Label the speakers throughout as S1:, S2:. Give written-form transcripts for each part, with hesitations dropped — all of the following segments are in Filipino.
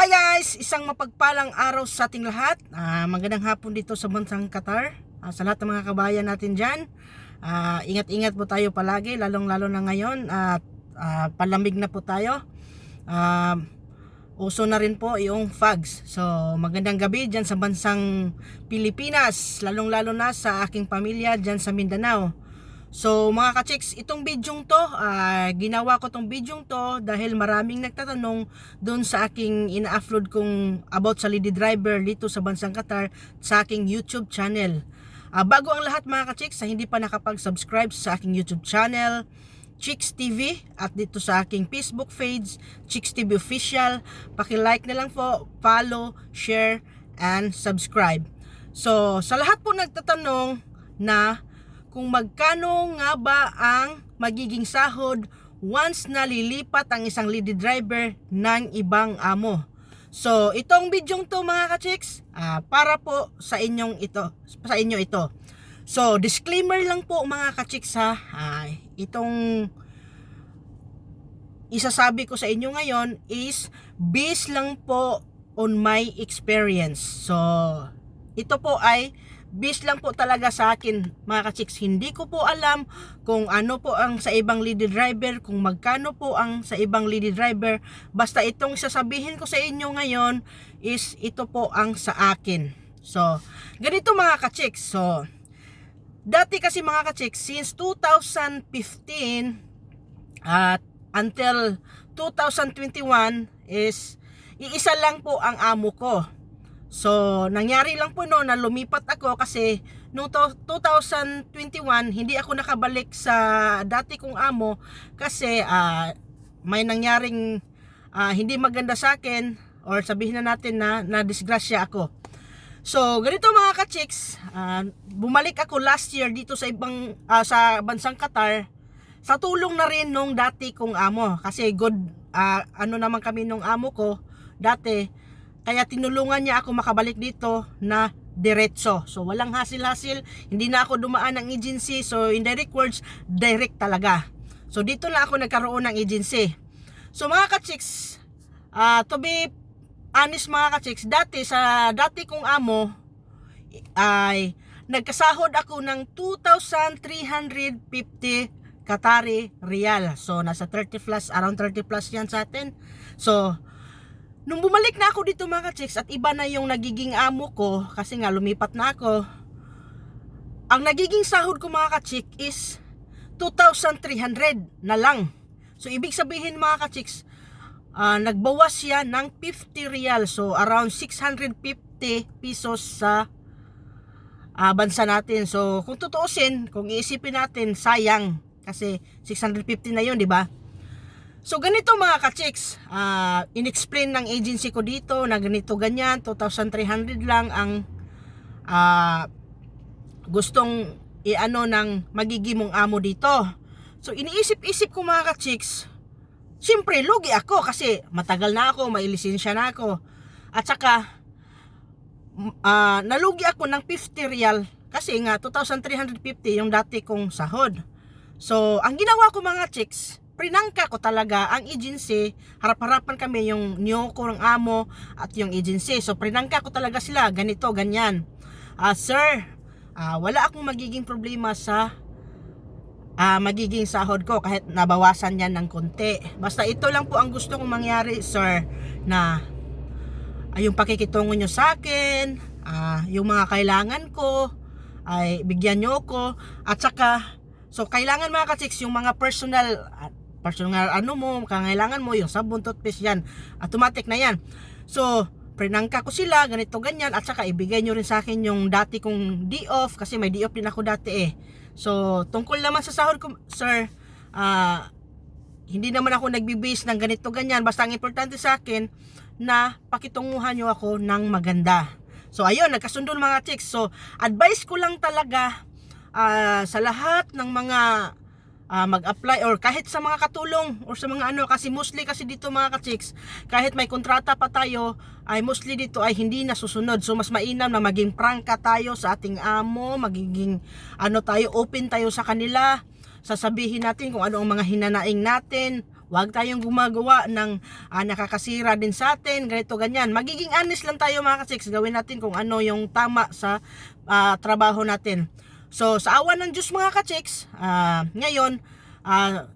S1: Hi guys! Isang mapagpalang araw sa ating lahat. Magandang hapon dito sa bansang Qatar. Sa lahat ng mga kabayan natin dyan. Ingat-ingat po tayo palagi, lalong-lalo na ngayon. At palamig na po tayo. Uso na rin po yung fogs. So magandang gabi dyan sa bansang Pilipinas. Lalong-lalo na sa aking pamilya dyan sa Mindanao. So mga ka-chicks, itong bidyong to, ginawa ko tong bidyong to dahil maraming nagtatanong doon sa aking ina-upload kong about sa lady driver dito sa bansang Qatar sa aking YouTube channel. Bago ang lahat mga ka-chicks, sa hindi pa nakapag-subscribe sa aking YouTube channel, Chicks TV, at dito sa aking Facebook page, Chicks TV Official, paki-like na lang po, follow, share, and subscribe. So sa lahat po nagtatanong na kung magkano nga ba ang magiging sahod once na lilipat ang isang lady driver ng ibang amo. So, itong bidyong to mga ka-chicks, para po sa inyo ito. So, disclaimer lang po mga ka-chicks ha. Itong isasabi ko sa inyo ngayon is based lang po on my experience. So, ito po ay based lang po talaga sa akin mga ka-chicks. Hindi ko po alam kung ano po ang sa ibang lady driver, kung magkano po ang sa ibang lady driver. Basta itong sasabihin ko sa inyo ngayon is ito po ang sa akin. So, ganito mga ka-chicks. So, dati kasi mga ka-chicks, since 2015 at until 2021 is iisa lang po ang amo ko. So, nangyari lang po no na lumipat ako kasi noong 2021 hindi ako nakabalik sa dati kong amo kasi may nangyaring hindi maganda sa akin, or sabihin na natin na disgrasya ako. So, ganito mga ka-chicks, bumalik ako last year dito sa sa bansang Qatar sa tulong na rin nung dati kong amo kasi good ano naman kami nung amo ko dati. Kaya tinulungan niya ako makabalik dito na diretso. So walang hasil-hasil, hindi na ako dumaan ng agency. So in direct words, direct talaga. So dito na ako nagkaroon ng agency. So mga ka-chicks, to be honest mga ka-chicks, sa dati kong amo ay nagkasahod ako ng 2,350 Qatari Riyal. So nasa 30 plus, around 30 plus yan sa atin. So nung bumalik na ako dito mga ka-chicks at iba na yung nagiging amo ko kasi nga lumipat na ako, ang nagiging sahod ko mga ka-chick is 2,300 na lang. So ibig sabihin mga ka-chicks, nagbawas siya ng 50 riyal, so around 650 pesos sa bansa natin. So kung tutuusin, kung iisipin natin, sayang kasi 650 na yun, di ba? So ganito mga ka-chicks, in-explain ng agency ko dito na ganito ganyan, 2,300 lang ang gustong iano ng magiging mong amo dito. So iniisip-isip ko mga ka-chicks, siyempre lugi ako kasi matagal na ako, may lisensya na ako. At saka nalugi ako ng 50 riyal kasi nga 2,350 yung dati kong sahod. So ang ginawa ko mga chicks, prinangka ko talaga ang agency, harap-harapan kami yung new ko ng amo at yung agency. So prinangka ko talaga sila, ganito, ganyan. Sir, wala akong magiging problema sa magiging sahod ko kahit nabawasan yan ng konti. Basta ito lang po ang gusto kong mangyari, sir, na yung pakikitungo nyo sa akin, yung mga kailangan ko ay bigyan nyo ko. At saka, so kailangan mga ka-chicks, yung mga personal ano mo, kailangan mo yung sabon, toothpaste yan, automatic na yan. So prinangka ko sila, ganito ganyan, at saka ibigay nyo rin sa akin yung dati kong D-off kasi may D-off din ako dati So tungkol naman sa sahod ko, sir, hindi naman ako nagbibase ng ganito ganyan, basta ang importante sa akin na pakitunguhan nyo ako ng maganda. So ayun, nagkasundo mga chicks. So advice ko lang talaga sa lahat ng mga mag-apply or kahit sa mga katulong or sa mga ano, kasi mostly kasi dito mga ka-chicks, kahit may kontrata pa tayo, ay mostly dito ay hindi nasusunod. So mas mainam na maging prangka tayo sa ating amo, magiging ano tayo, open tayo sa kanila, sasabihin natin kung ano ang mga hinanaing natin, Huwag tayong gumagawa ng nakakasira din sa atin, ganito ganyan. Magiging honest lang tayo mga ka-chicks, gawin natin kung ano yung tama sa trabaho natin. So sa awa ng Diyos mga ka-chicks, ngayon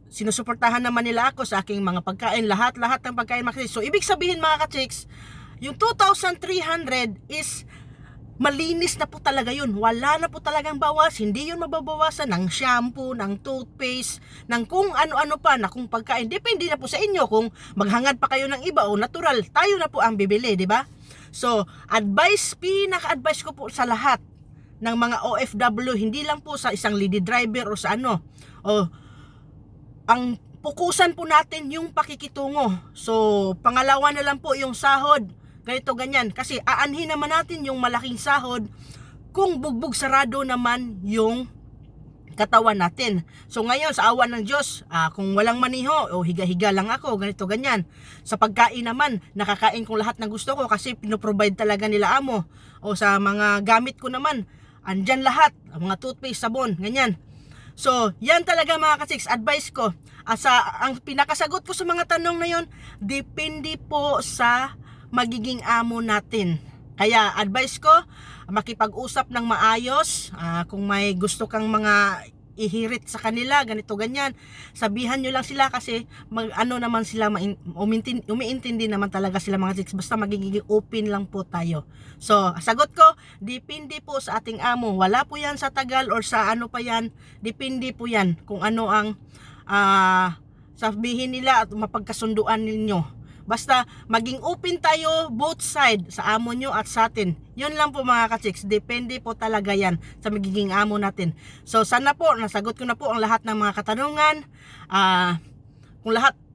S1: sinusuportahan naman nila ako sa aking mga pagkain, lahat ng pagkain mga ka-chicks. So ibig sabihin mga ka-chicks, yung 2,300 is malinis na po talaga yun. Wala na po talagang bawas. Hindi yun mababawasan ng shampoo, ng toothpaste, ng kung ano-ano pa na kung pagkain. Depende na po sa inyo kung maghangad pa kayo ng iba o natural. Tayo na po ang bibili, di ba? So, pinaka-advice ko po sa lahat ng mga OFW, hindi lang po sa isang lady driver o sa ano. Ang pukusan po natin yung pakikitungo. So, pangalawa na lang po yung sahod. Ganito ganyan, kasi aanhin naman natin yung malaking sahod kung bugbog sarado naman yung katawan natin. So ngayon sa awa ng Diyos, kung walang maniho o higa-higa lang ako, ganito ganyan. Sa pagkain naman, nakakain ko lahat ng gusto ko kasi pinoprovide talaga nila amo. O sa mga gamit ko naman, andyan lahat, mga toothpaste, sabon, ganyan. So yan talaga mga ka-chicks, advice ko. Ang pinakasagot ko sa mga tanong na yon, depende po sa magiging amo natin. Kaya advice ko, makipag-usap ng maayos. Kung may gusto kang mga ihirit sa kanila, ganito ganyan, sabihan nyo lang sila kasi naman sila, umiintindi naman talaga sila mga chicks. Basta magiging open lang po tayo. So sagot ko, depende po sa ating amo. Wala po yan sa tagal or sa ano pa yan. Depende po yan kung ano ang sabihin nila at mapagkasunduan ninyo. Basta maging open tayo both side, sa amo nyo at sa atin. Yun lang po mga ka-chicks. Depende po talaga yan sa magiging amo natin. So sana po nasagot ko na po ang lahat ng mga katanungan.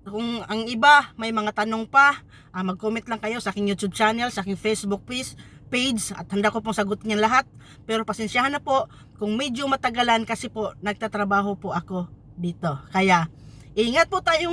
S1: Kung ang iba may mga tanong pa, mag-comment lang kayo sa aking YouTube channel, sa aking Facebook page, at handa ko pong sagutin yan lahat. Pero pasensyahan na po kung medyo matagalan kasi po nagtatrabaho po ako dito. Kaya ingat po tayo.